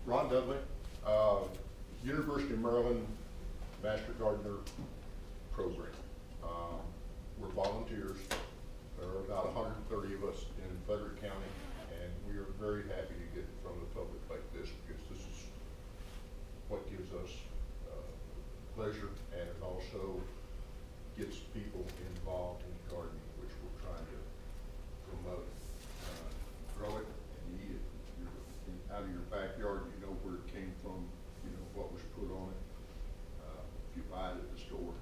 Ron Dudley, University of Maryland Master Gardener Program. We're volunteers. There are about 130 of us in Frederick County, and we are very happy to get in front of the public like this, because this is what gives us pleasure, and it also gets people involved in gardening, which we're trying to promote. Grow it and eat it. Out of your backyard, you know where it came from, you know what was put on it. If you buy it at the store,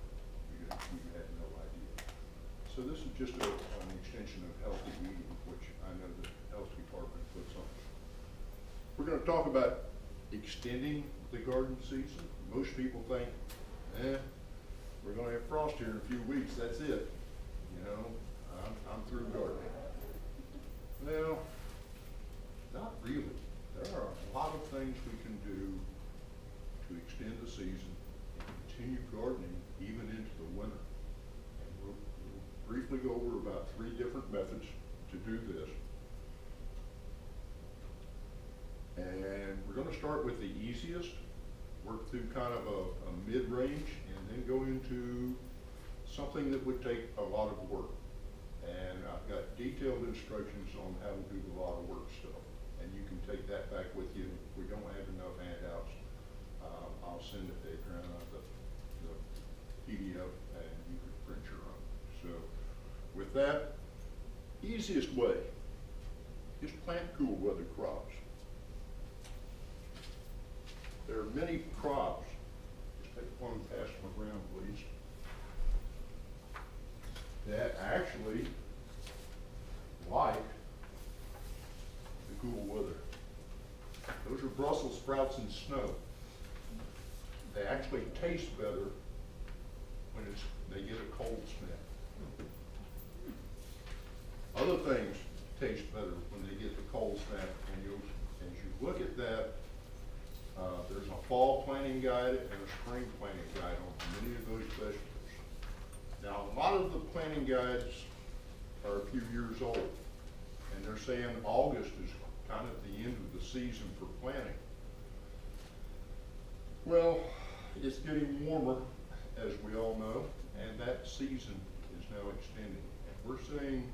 you had no idea. So this is just an extension of healthy eating, which I know the health department puts on. We're going to talk about extending the garden season. Most people think, we're going to have frost here in a few weeks, that's it. You know, I'm through gardening. Well, not really. There are a lot of things we can do to extend the season and continue gardening even into the winter. And we'll briefly go over about 3 different methods to do this. And we're going to start with the easiest, work through kind of a mid-range, and then go into something that would take a lot of work. And I've got detailed instructions on how to do the lot of work stuff. And you can take that back with you. If we don't have enough handouts, I'll send it to Adriana, the PDF, and you can print your own. So with that, easiest way is plant cool weather crops. There are many crops. Just take one past my ground, please. That actually like the cool weather. Those are Brussels sprouts and snow. They actually taste better when they get a cold snap. Other things taste better when they get the cold snap, and as you look at that, there's a fall planting guide and a spring planting guide on many of those vegetables. Now, a lot of the planting guides are a few years old, and they're saying August is kind of the end of the season for planting. Well, it's getting warmer, as we all know, and that season is now extending. And we're seeing,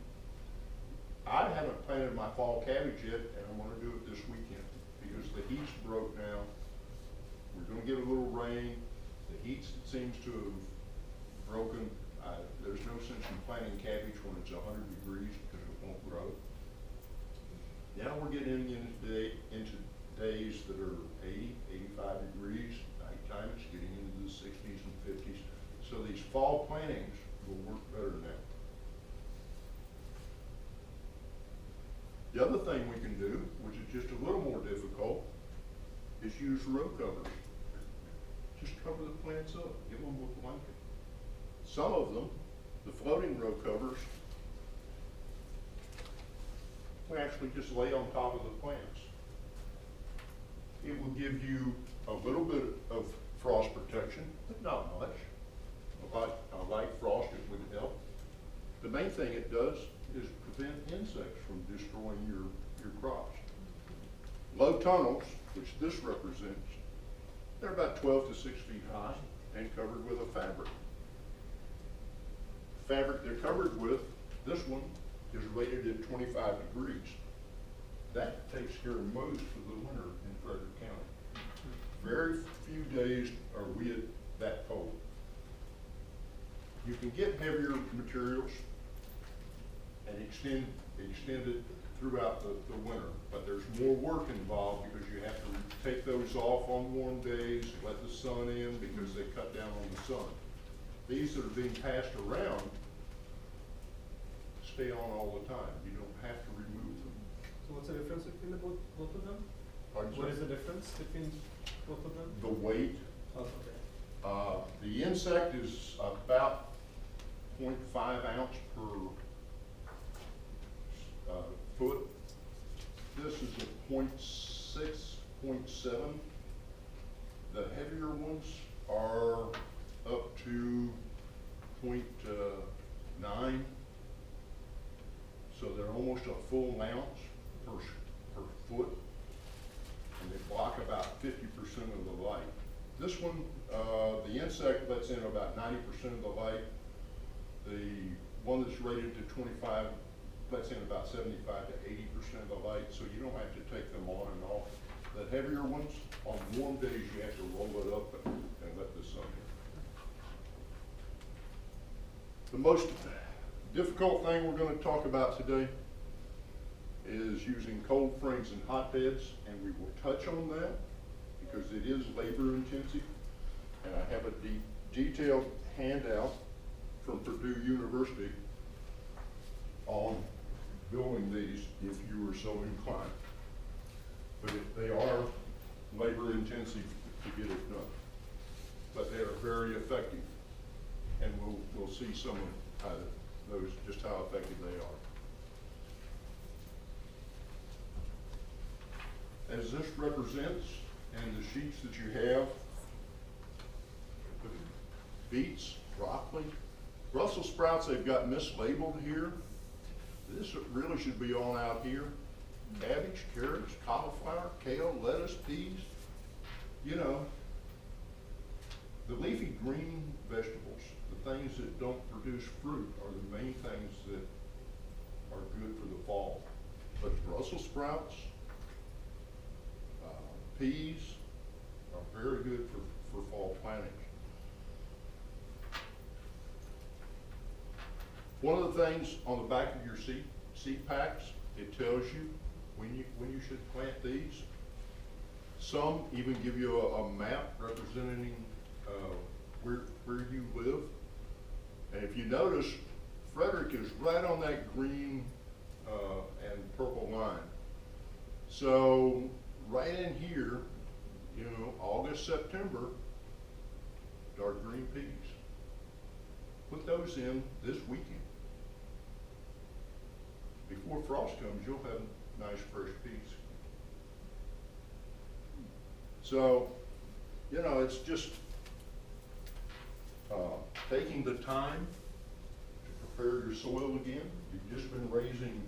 I haven't planted my fall cabbage yet, and I'm going to do it this weekend because the heat's broke now. We're going to get a little rain. The heat seems to have broken. There's no sense in planting cabbage when it's 100 degrees because it won't grow. Now we're getting into days that are 80, 85 degrees. Nighttime it's getting into the 60s and 50s. So these fall plantings will work better now. The other thing we can do, which is just a little more difficult, is use row covers. Just cover the plants up, give them a blanket. Some of them, the floating row covers, we actually just lay on top of the plants. It will give you a little bit of frost protection, but not much. A light frost, it would help. The main thing it does is prevent insects from destroying your crops. Low tunnels, which this represents, they're about 12 to 6 feet high and covered with a fabric. Fabric they're covered with, this one is rated at 25 degrees. That takes care of most of the winter in Frederick County. Very few days are we at that cold. You can get heavier materials and extend it throughout the winter, but there's more work involved because you have to take those off on warm days, let the sun in because they cut down on the sun. These that are being passed around stay on all the time. You don't have to remove them. So what's the difference between both of them? Pardon, what sir? is the difference between both of them? The weight. Oh, okay. The insect is about 0.5 ounce per foot. This is a 0.6, 0.7. The heavier ones are up to 0.9. So they're almost a full ounce per foot. And they block about of the light. This one, the insect lets in about 90% of the light. The one that's rated to 25 lets in about 75 to 80% of the light, so you don't have to take them on and off. The heavier ones, on warm days, you have to roll it up and let the sun in. The most difficult thing we're going to talk about today is using cold frames and hotbeds, and we will touch on that because it is labor intensive. And I have a detailed handout from Purdue University on building these if you were so inclined. But they are labor intensive to get it done. But they are very effective. And we'll see some of those, just how effective they are. As this represents, and the sheets that you have, beets, broccoli, Brussels sprouts, they've got mislabeled here. This really should be on out here. Cabbage, carrots, cauliflower, kale, lettuce, peas. You know, the leafy green vegetables, the things that don't produce fruit, are the main things that are good for the fall. But Brussels sprouts, peas are very good for fall planting. One of the things on the back of your seed packs, it tells you when you should plant these. Some even give you a map representing where you live. And if you notice, Frederick is right on that green and purple line. So right in here, you know, August, September, dark green peas. Put those in this weekend. Before frost comes, you'll have nice fresh peas. So, you know, it's just taking the time to prepare your soil again. You've just been raising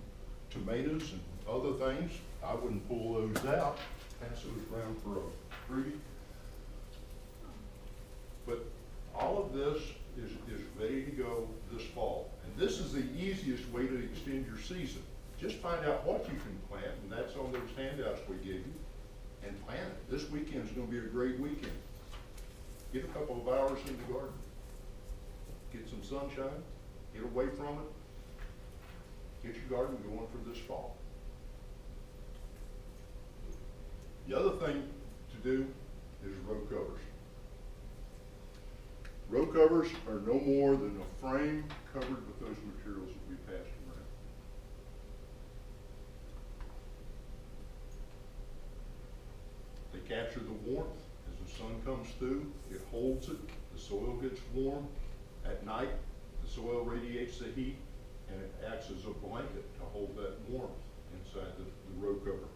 tomatoes and other things. I wouldn't pull those out, pass those around for a freebie. But all of this is ready to go this fall. And this is the easiest way to extend your season. Just find out what you can plant, and that's on those handouts we give you, and plant it. This weekend is going to be a great weekend. Get a couple of hours in the garden. Get some sunshine, get away from it, get your garden going for this fall. The other thing to do is row covers. Row covers are no more than a frame covered with those materials that we passed around. They capture the warmth. As the sun comes through, it holds it. The soil gets warm. At night, the soil radiates the heat, and it acts as a blanket to hold that warmth inside the row cover.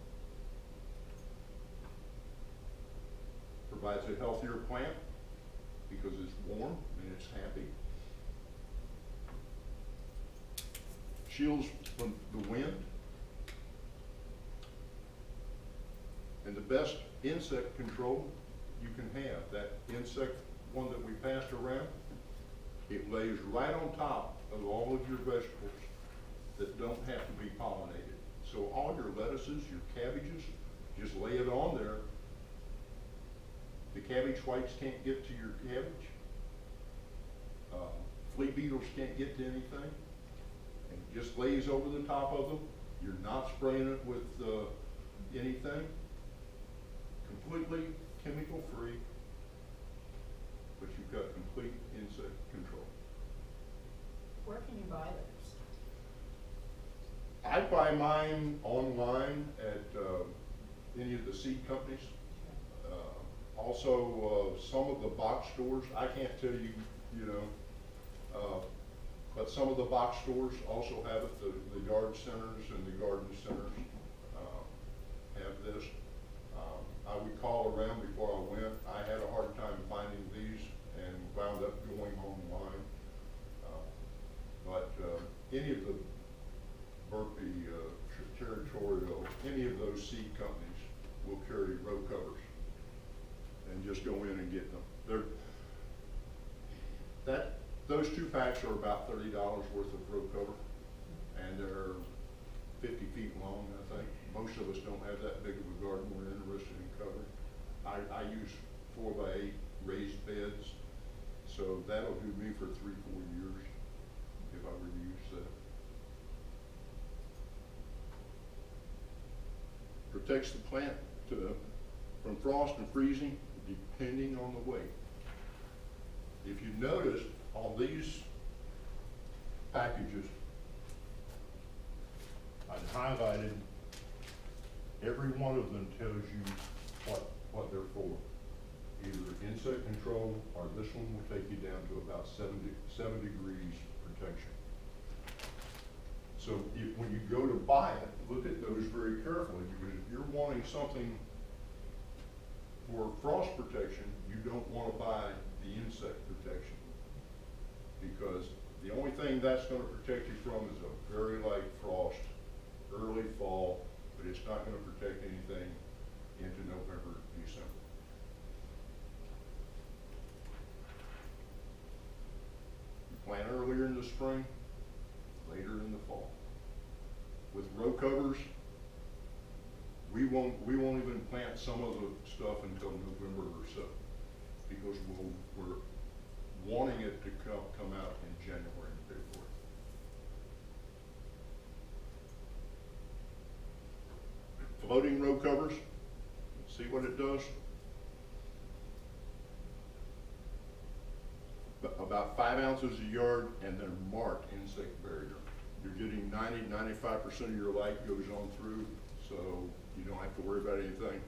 Provides a healthier plant because it's warm and it's happy. Shields from the wind. And the best insect control you can have. That insect one that we passed around, it lays right on top of all of your vegetables that don't have to be pollinated. So all your lettuces, your cabbages, just lay it on there. The cabbage whites can't get to your cabbage. Flea beetles can't get to anything. And it just lays over the top of them. You're not spraying it with anything. Completely chemical free, but you've got complete insect control. Where can you buy those? I buy mine online at any of the seed companies. Also, some of the box stores, I can't tell you, but some of the box stores also have it. The yard centers and the garden centers have this. I would call around before I went. I had a hard time finding these and wound up going online. But any of the Berkeley, Territorial, any of those seed companies will carry row covers. in and getting them. Those 2 packs are about $30 worth of row cover, and they're 50 feet long, I think. Most of us don't have that big of a garden we're interested in covering. I use 4x8 raised beds, so that'll do me for 3-4 years if I were to use that. Protects the plant from frost and freezing depending on the weight. If you notice on these packages, I've highlighted every one of them tells you what they're for. Either insect control, or this one will take you down to about 7 degrees protection. So when you go to buy it, look at those very carefully, because if you're wanting something for frost protection, you don't want to buy the insect protection, because the only thing that's going to protect you from is a very light frost, early fall, but it's not going to protect anything into November, December. You plant earlier in the spring, later in the fall. With row covers, we won't even plant some of the stuff until November or so, because we're wanting it to come out in January and February. Floating row covers, see what it does? About 5 ounces a yard, and they're marked insect barrier. You're getting 90–95% of your light goes on through, so you don't have to worry about anything.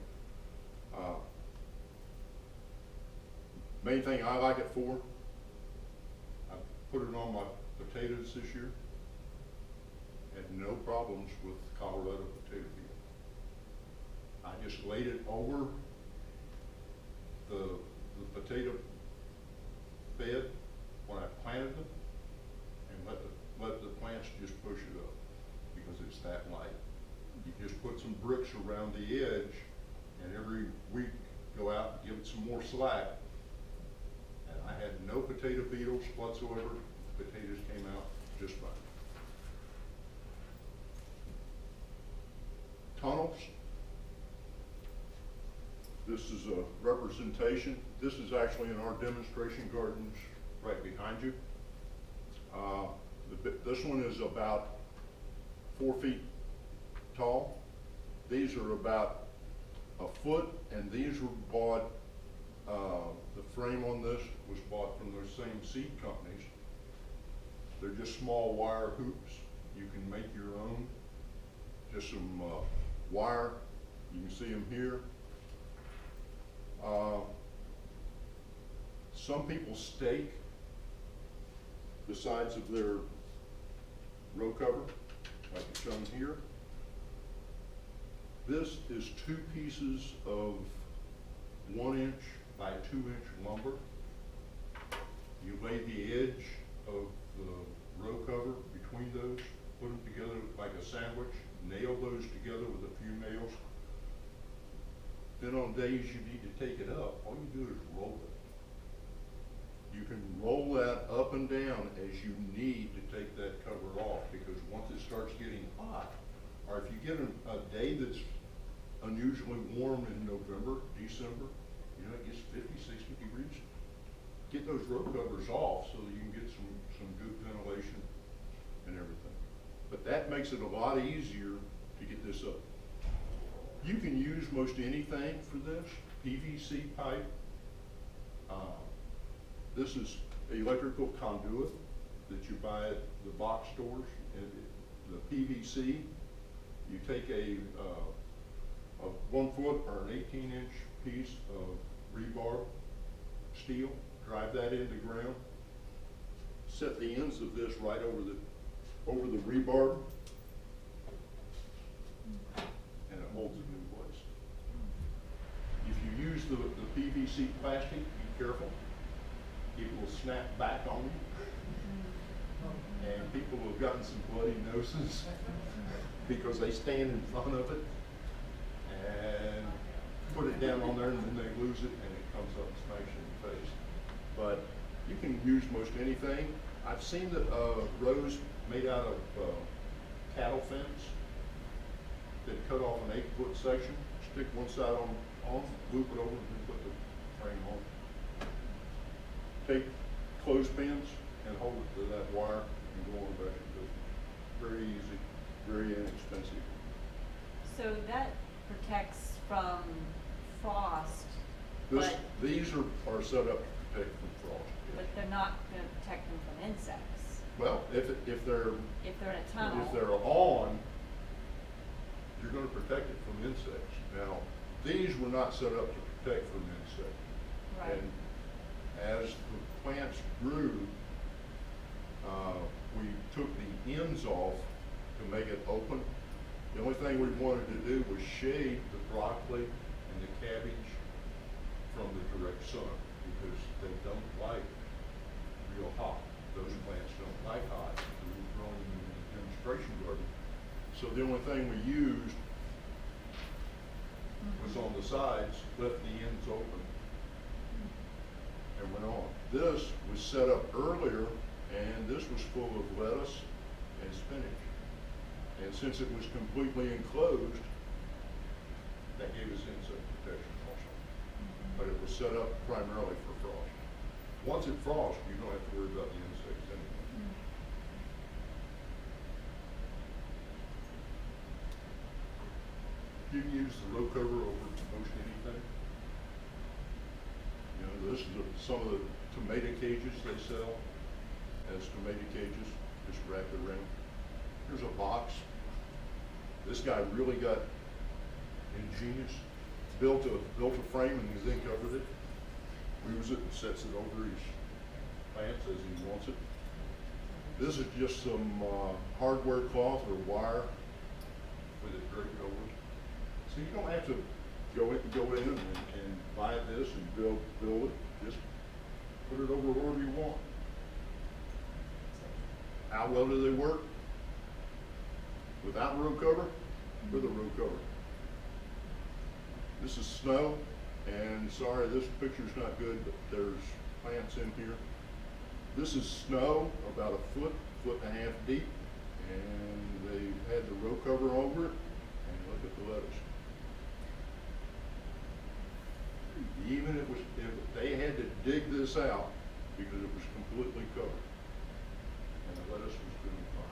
Main thing I like it for, I put it on my potatoes this year. Had no problems with Colorado potato beetle. I just laid it over the potato bed when I planted them, and let the plants just push it up, because it's that light. You just put some bricks around the edge, and every week go out and give it some more slack. And I had no potato beetles whatsoever. Potatoes came out just fine. Tunnels. This is a representation. This is actually in our demonstration gardens right behind you. This one is about 4 feet tall. These are about a foot, and these were bought, the frame on this was bought from those same seed companies. They're just small wire hoops. You can make your own. Just some wire. You can see them here. Some people stake the sides of their row cover, like it's shown here. This is 2 pieces of 1 inch by 2 inch lumber. You lay the edge of the row cover between those, put them together like a sandwich, nail those together with a few nails. Then on days you need to take it up, all you do is roll it. You can roll that up and down as you need to take that cover off, because once it starts getting hot, or if you get a day that's unusually warm in November, December, you know, it gets 50–60 degrees. Get those row covers off so that you can get some good ventilation and everything. But that makes it a lot easier to get this up. You can use most anything for this. PVC pipe. This is electrical conduit that you buy at the box stores. And the PVC, you take a 1 foot or an 18-inch piece of rebar steel, drive that into the ground, set the ends of this right over the rebar, and it holds it in place. If you use the PVC plastic, be careful. It will snap back on you. And people have gotten some bloody noses because they stand in front of it and put it down on there, and then they lose it, and it comes up and smacks you in the face. But you can use most anything. I've seen the rows made out of cattle fence that cut off an 8-foot section, stick one side on, loop it over, and then put the frame on. Take clothespins and hold it to that wire and go on back to business. Very easy, very inexpensive. So that protects from frost, This, but, these are set up to protect from frost. but they're not gonna protect them from insects. Well, if they're If they're in a tunnel. if they're on, you're gonna protect it from insects. Now, these were not set up to protect from insects. Right. And as the plants grew, we took the ends off to make it open. The only thing we wanted to do was shade the broccoli and the cabbage from the direct sun, because they don't like real hot. Those plants don't like hot. We were growing them in a demonstration garden. So the only thing we used was on the sides, left the ends open, and went on. This was set up earlier, and this was full of lettuce and spinach. And since it was completely enclosed, that gave us insect protection also. But it was set up primarily for frost. Once it frosts, you don't have to worry about the insects anymore. You can use the row cover over most anything. You know, this is some of the tomato cages they sell as tomato cages, just wrap it around. Here's a box. This guy really got ingenious. Built a frame and then covered it. Moves it and sets it over his plants as he wants it. This is just some hardware cloth or wire with it draped over it. So you don't have to go in and buy this and build it. Just put it over wherever you want. How well do they work? Without row cover, with a row cover. This is snow, and sorry, this picture's not good, but there's plants in here. This is snow, about a foot and a half deep, and they had the row cover over it, and look at the lettuce. Even if they had to dig this out because it was completely covered, and the lettuce was doing fine.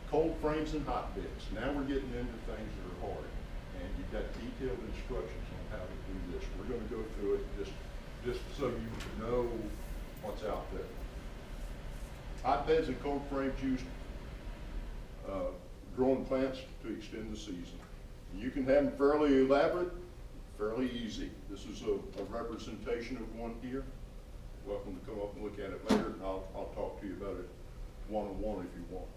Cold frames and hotbeds. Now we're getting into things that are hard, and you've got detailed instructions on how to do this. We're going to go through it just so you know what's out there. Hotbeds and cold frames use growing plants to extend the season. You can have them fairly elaborate, fairly easy. This is a representation of one here. Welcome to come up and look at it later, and I'll talk to you about it one-on-one if you want.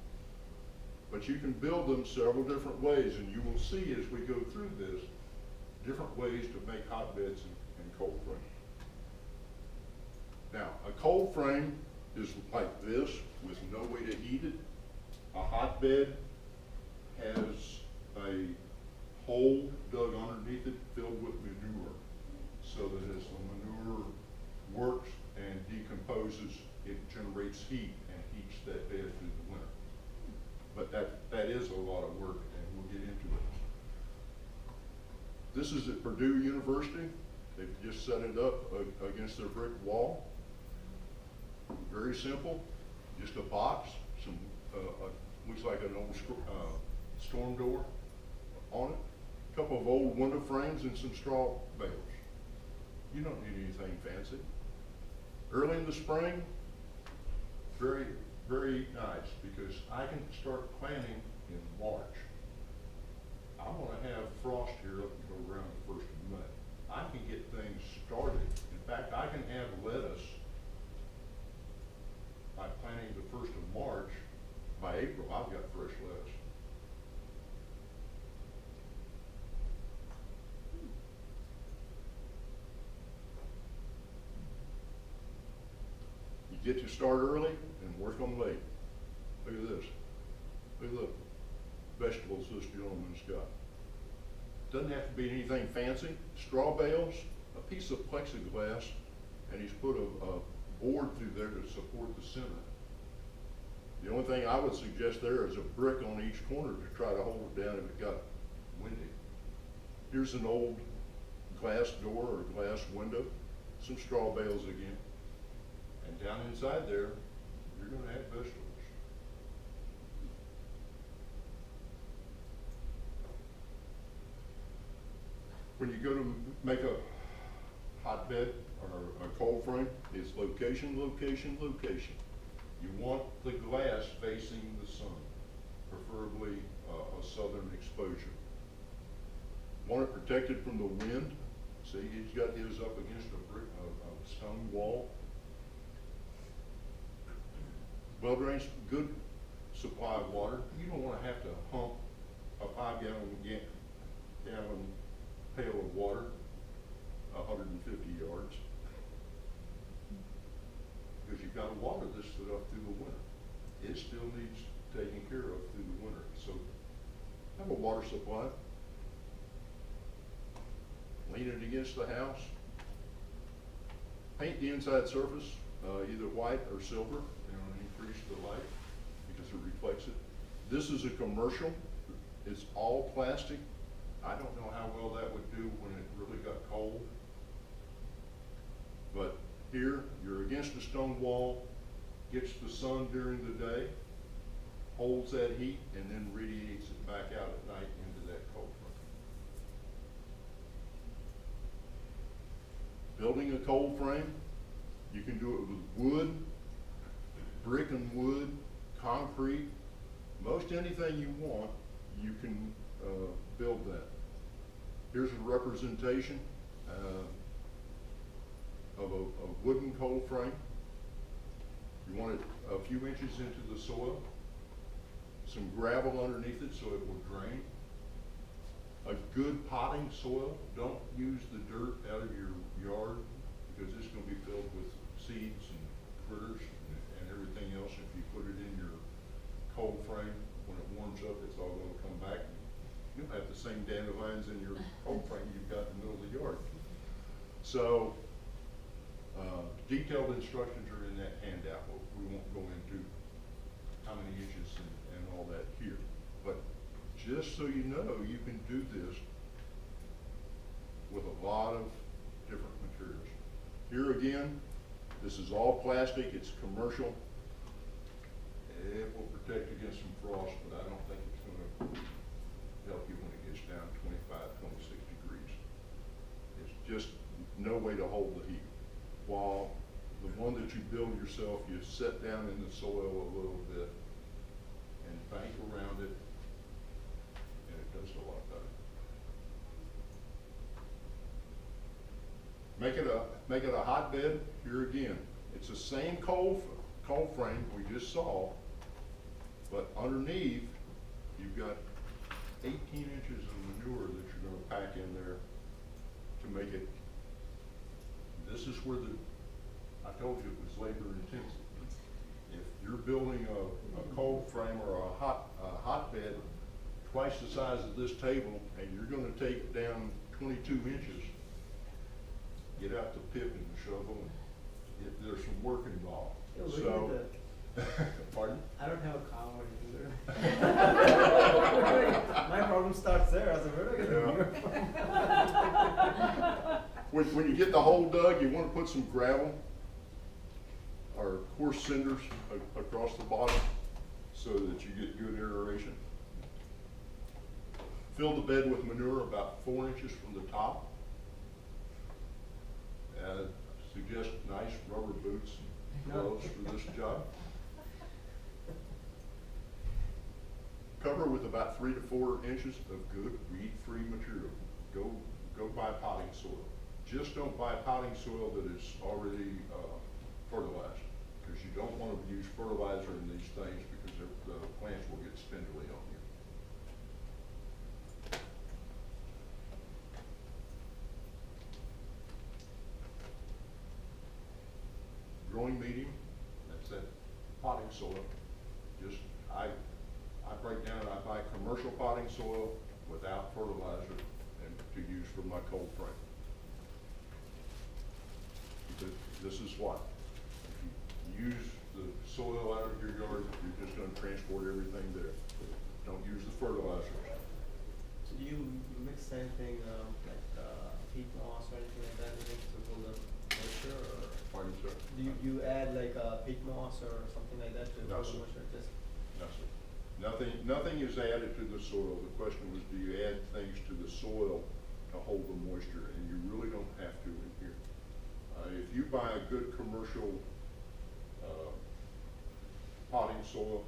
But you can build them several different ways, and you will see as we go through this, different ways to make hotbeds and cold frames. Now, a cold frame is like this with no way to heat it. A hotbed has a hole dug underneath it filled with manure, so that as the manure works and decomposes, it generates heat and heats that bed through the winter. But that is a lot of work, and we'll get into it. This is at Purdue University. They've just set it up against their brick wall. Very simple, just a box, some looks like an old storm door on it, a couple of old window frames, and some straw bales. You don't need anything fancy. Early in the spring, very, very nice, because I can start planting in March. I want to have frost here up until around the 1st of May. I can get things started. In fact, I can have lettuce by planting the 1st of March. By April, I've got fresh lettuce. You get to start early and work on late. Look at this. Look. vegetables this gentleman's got. Doesn't have to be anything fancy. Straw bales, a piece of plexiglass, and he's put a board through there to support the center. The only thing I would suggest there is a brick on each corner to try to hold it down if it got windy. Here's an old glass door or glass window, some straw bales again. And down inside there, you're gonna have vegetables. When you go to make a hotbed or a cold frame, it's location, location, location. You want the glass facing the sun, preferably a southern exposure. Want it protected from the wind. See, he's got his up against a stone wall. Well drains, good supply of water. You don't want to have to pump a 5-gallon pail of water 150 yards. Because you've got to water this stuff through the winter. It still needs taken care of through the winter. So have a water supply. Lean it against the house. Paint the inside surface either white or silver and increase the light because it reflects it. This is a commercial. It's all plastic. I don't know how well that would do when it really got cold. But here, you're against a stone wall, gets the sun during the day, holds that heat, and then radiates it back out at night into that cold frame. Building a cold frame, you can do it with wood, brick and wood, concrete, most anything you want, you can build that. Here's a representation of a wooden cold frame. You want it a few inches into the soil, some gravel underneath it so it will drain. A good potting soil. Don't use the dirt out of your yard because it's going to be filled with seeds and critters and everything else. If you put it in your cold frame, when it warms up, it's all going to come back. You'll have the same dandelions in your cold frame you've got in the middle of the yard. So detailed instructions are in that handout. We won't go into how many inches and all that here. But just so you know, you can do this with a lot of different materials. Here again, this is all plastic, it's commercial. It will protect against some frost, but I don't think it's going to help you when it gets down 25, 26 degrees. It's just no way to hold the heat. While the one that you build yourself, you set down in the soil a little bit and bank around it, and it does a lot better. Make it a hotbed. Here again, it's the same cold frame we just saw, but underneath you've got 18 inches of manure that you're going to pack in there to make it. This is where I told you it was labor intensive. If you're building a cold frame or a hotbed twice the size of this table and you're going to take it down 22 inches, get out the pick and the shovel, and there's some work involved. So, pardon? I don't have a car or anything. My problem starts there. I was like, where do I get the manure from? When you get the hole dug, you want to put some gravel or coarse cinders across the bottom so that you get good aeration. Fill the bed with manure about 4 inches from the top. Suggest nice rubber boots and gloves for this job. Cover with about 3 to 4 inches of good weed-free material. Go buy potting soil. Just don't buy potting soil that is already fertilized, because you don't want to use fertilizer in these things because the plants will get spindly on you. Growing medium, that's that potting soil. Just I break down and I buy commercial for my cold frame. This is what, if you use the soil out of your yard, you're just gonna transport everything there. Don't use the fertilizers. So do you mix anything, like, peat moss or anything like that in it to hold the moisture, or? Pardon, sir? Do you add like, peat moss or something like that to No, hold sir. the moisture, just? No, sir. Nothing is added to the soil. The question was, do you add things to the soil to hold the moisture? And you really don't have to in here. If you buy a good commercial, potting soil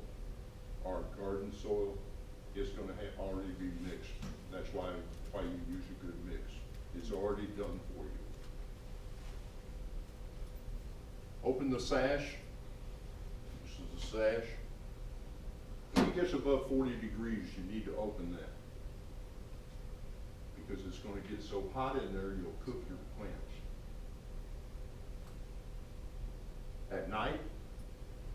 or garden soil, it's gonna already be mixed. That's why you use a good mix. It's already done for you. Open the sash. This is the sash. When it gets above 40 degrees, you need to open that, because it's gonna get so hot in there, you'll cook your plants. At night,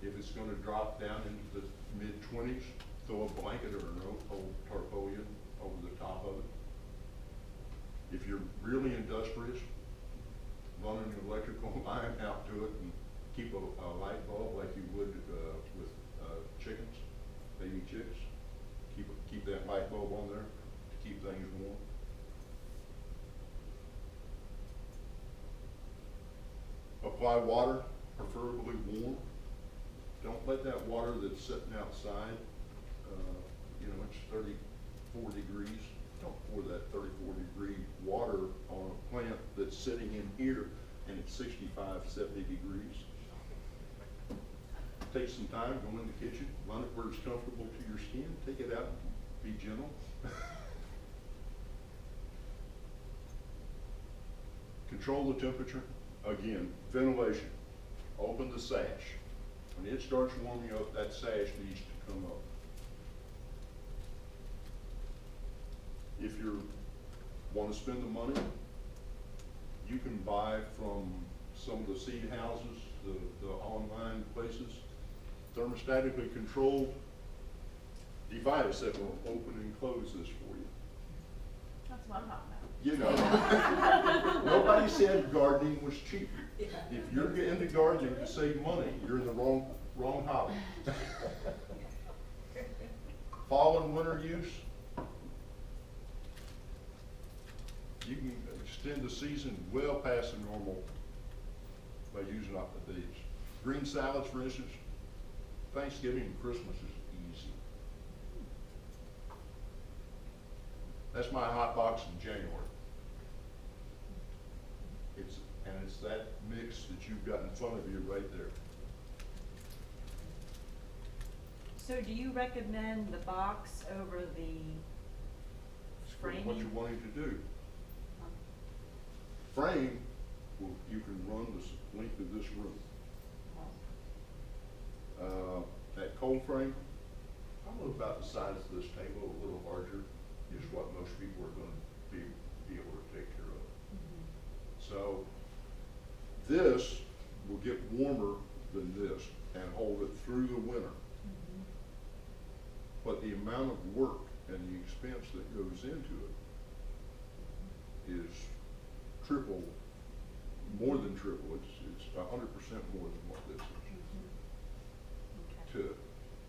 if it's gonna drop down into the mid-20s, throw a blanket or an old tarpaulin over the top of it. If you're really industrious, run an electrical line out to it and keep a light bulb like you would with chickens, baby chicks. Keep that light bulb on there to keep things warm. Apply water, preferably warm. Don't let that water that's sitting outside, it's 34 degrees. Don't pour that 34-degree water on a plant that's sitting in here and it's 65, 70 degrees. Take some time, go in the kitchen, run it where it's comfortable to your skin, take it out, be gentle. Control the temperature. Again, ventilation. Open the sash. When it starts warming up, that sash needs to come up. If you want to spend the money, you can buy from some of the seed houses, the online places, thermostatically controlled device that will open and close this for you. That's what I'm talking about. You know, nobody said gardening was cheap. If you're into gardening to save money, you're in the wrong hobby. Fall and winter use, you can extend the season well past the normal by using up the these. Green salads, for instance, Thanksgiving and Christmas is easy. That's my hot box in January. It's that mix that you've got in front of you right there. So do you recommend the box over the framing? What you're wanting to do. Frame, you can run the length of this room. That cold frame, probably about the size of this table, a little larger, is what most people are going to be able to take care of. So this will get warmer than this and hold it through the winter. But the amount of work and the expense that goes into it is triple, more than triple. It's 100% more than what this is.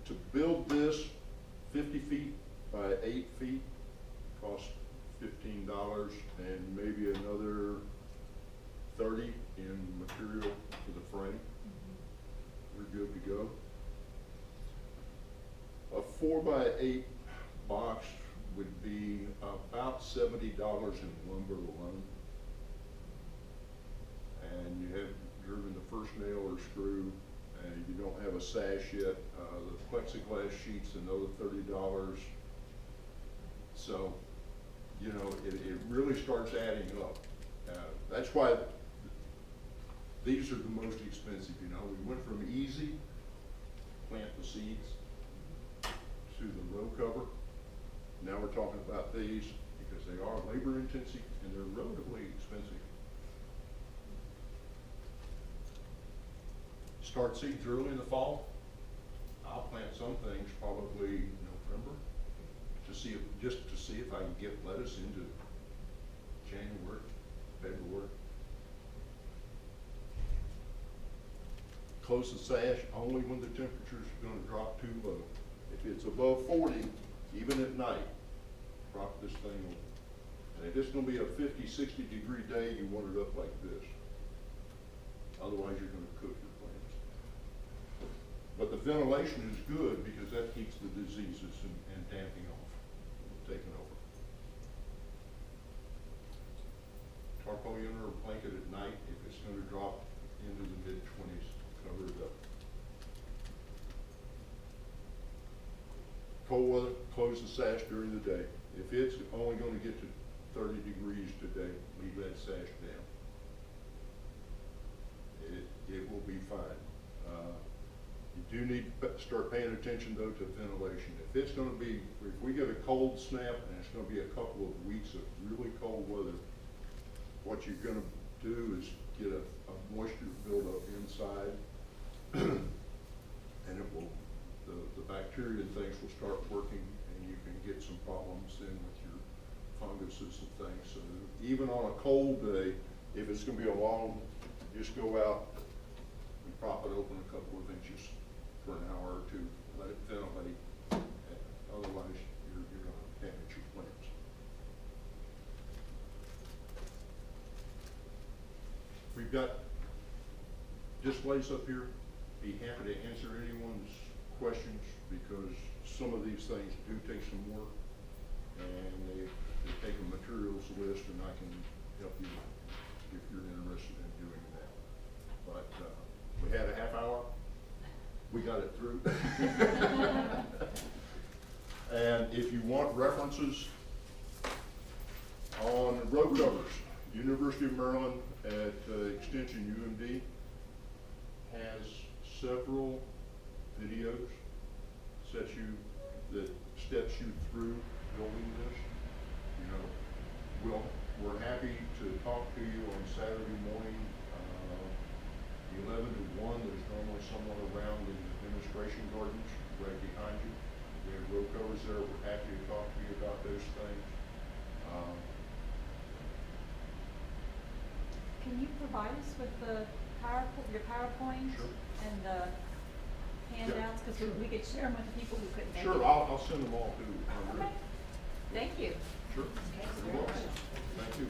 To build this 50 feet by 8 feet costs $15 and maybe another $30 in material for the frame. We're good to go. A 4x8 box would be about $70 in lumber alone. And you have driven the first nail or screw, and you don't have a sash yet. The plexiglass sheet's another $30. So, it really starts adding up. That's why these are the most expensive. We went from easy, plant the seeds, to the row cover. Now we're talking about these because they are labor intensive and they're relatively expensive. Start seeds early in the fall. I'll plant some things probably November just to see if I can get lettuce into January. close the sash only when the temperature's gonna drop too low. If it's above 40, even at night, prop this thing over. And if it's gonna be a 50, 60-degree day, you want it up like this. Otherwise, you're gonna cook your plants. But the ventilation is good because that keeps the diseases and damping off, taking over. Tarpaulin or blanket at night, if it's gonna drop into the mid-20s, cover it up. Cold weather, close the sash during the day. If it's only gonna get to 30 degrees today, leave that sash down. It will be fine. You do need to start paying attention though to ventilation. If it's gonna be, if we get a cold snap and it's gonna be a couple of weeks of really cold weather, what you're gonna do is get a moisture buildup inside and it will, the bacteria and things will start working and you can get some problems then with your funguses and things. So even on a cold day, if it's gonna be a long, just go out and prop it open a couple of inches for an hour or two, let it ventilate. Otherwise, you're gonna damage your plants. We've got displays up here. Be happy to answer anyone's questions because some of these things do take some work and they take a materials list and I can help you if you're interested in doing that. But we had a half hour. We got it through. And if you want references on road covers, University of Maryland at Extension UMD has several videos that steps you through building this. You know, we're happy to talk to you on Saturday morning, 11 to 1. There's normally someone around in the demonstration gardens right behind you. We have road covers there. We're happy to talk to you about those things. Can you provide us with the your PowerPoint Sure. and the handouts? Because we could share them with the people who couldn't make it. Sure, I'll send them all to you. Okay. Thank you. Sure. Okay, You're very welcome. good. Thank you.